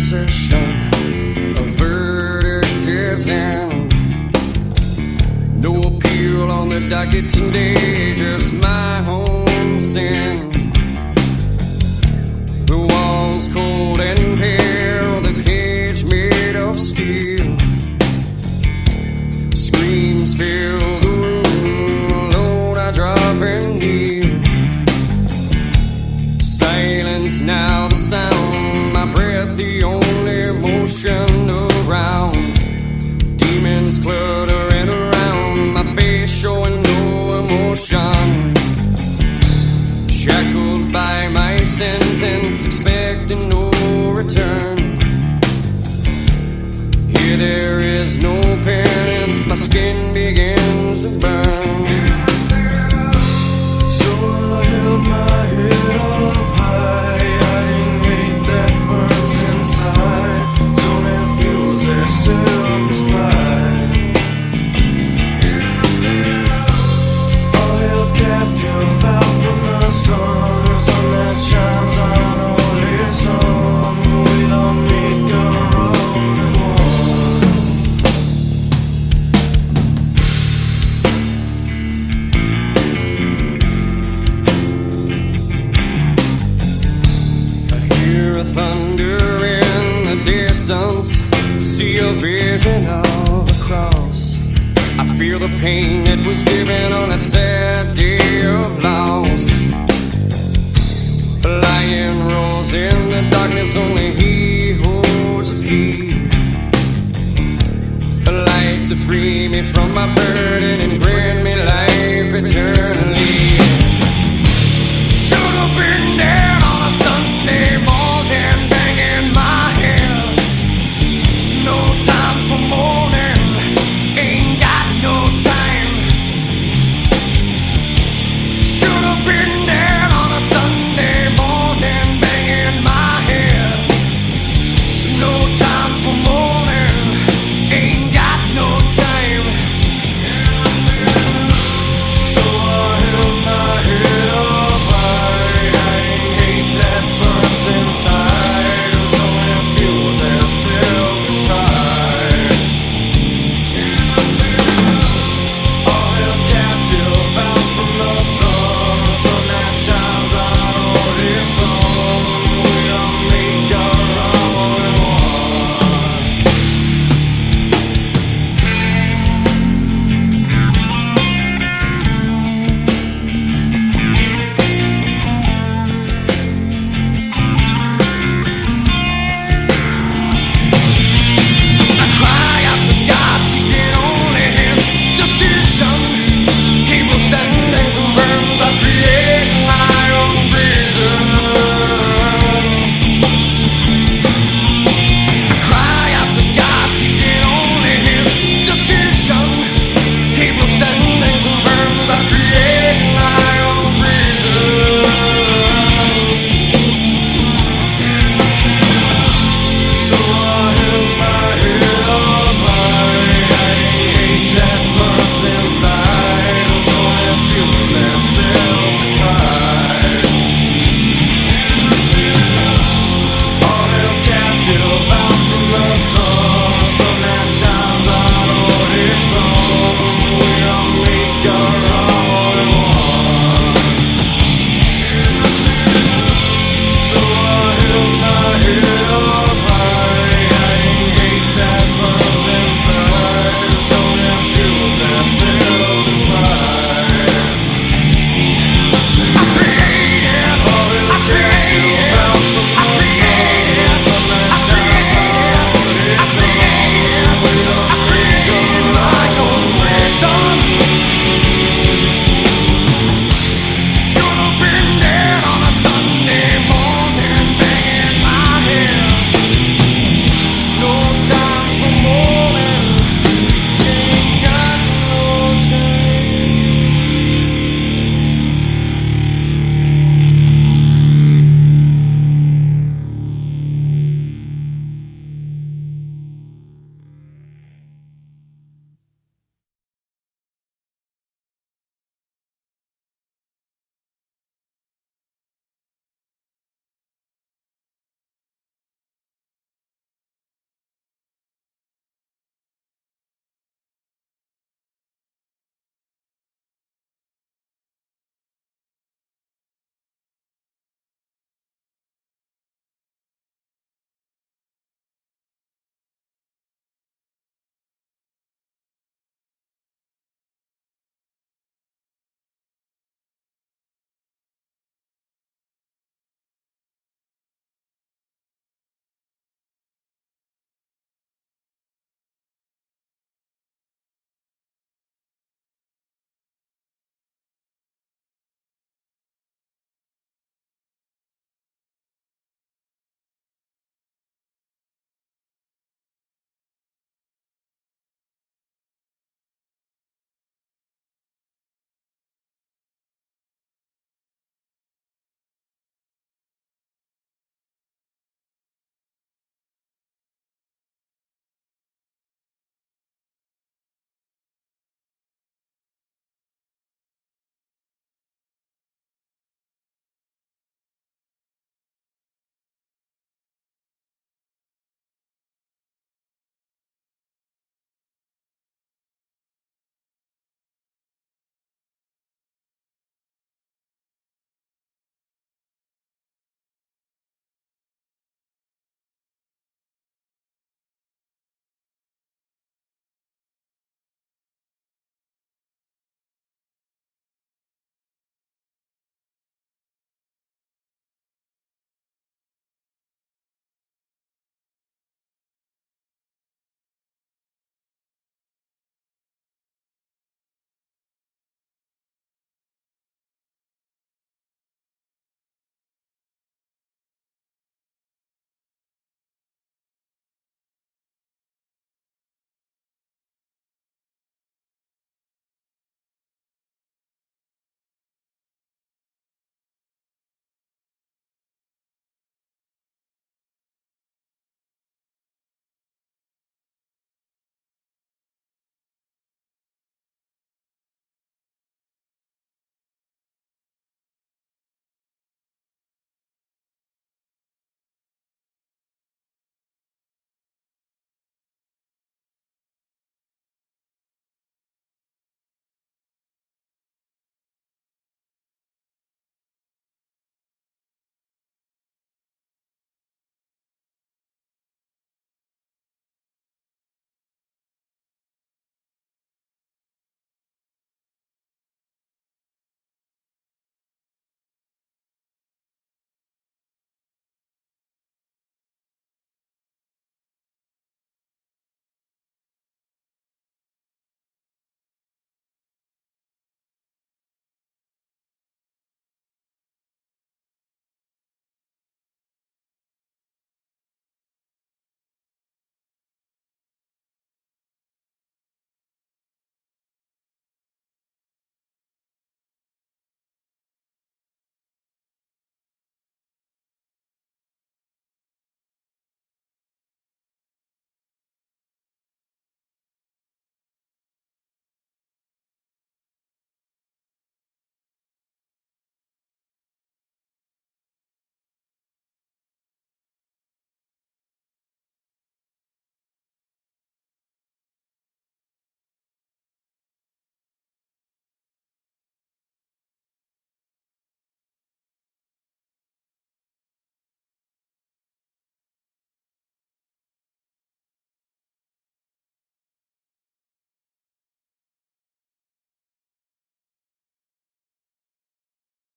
session. A verdict is in. No appeal on the docket today, just my own sin. The walls cold and pale, the cage made of steel. Screams fill the room, alone I drop and kneel. Silence now the sound, my breath the only motion around. Demons cluttering around, my face showing no emotion. Shackled by my sentence, expecting no return. Here there is no penance, my skin begins to burn. So I held my head up high, hiding hate that burns inside. Zoning fuels their selfish pride. All held captive out from the sun, the sun that shines on only some. We don't need gun road and Thunder in the distance, see a vision of a cross. I feel the pain that was given on a sad day of loss. A lion roars in the darkness, only he holds the key. A light to free me from my burden and grave.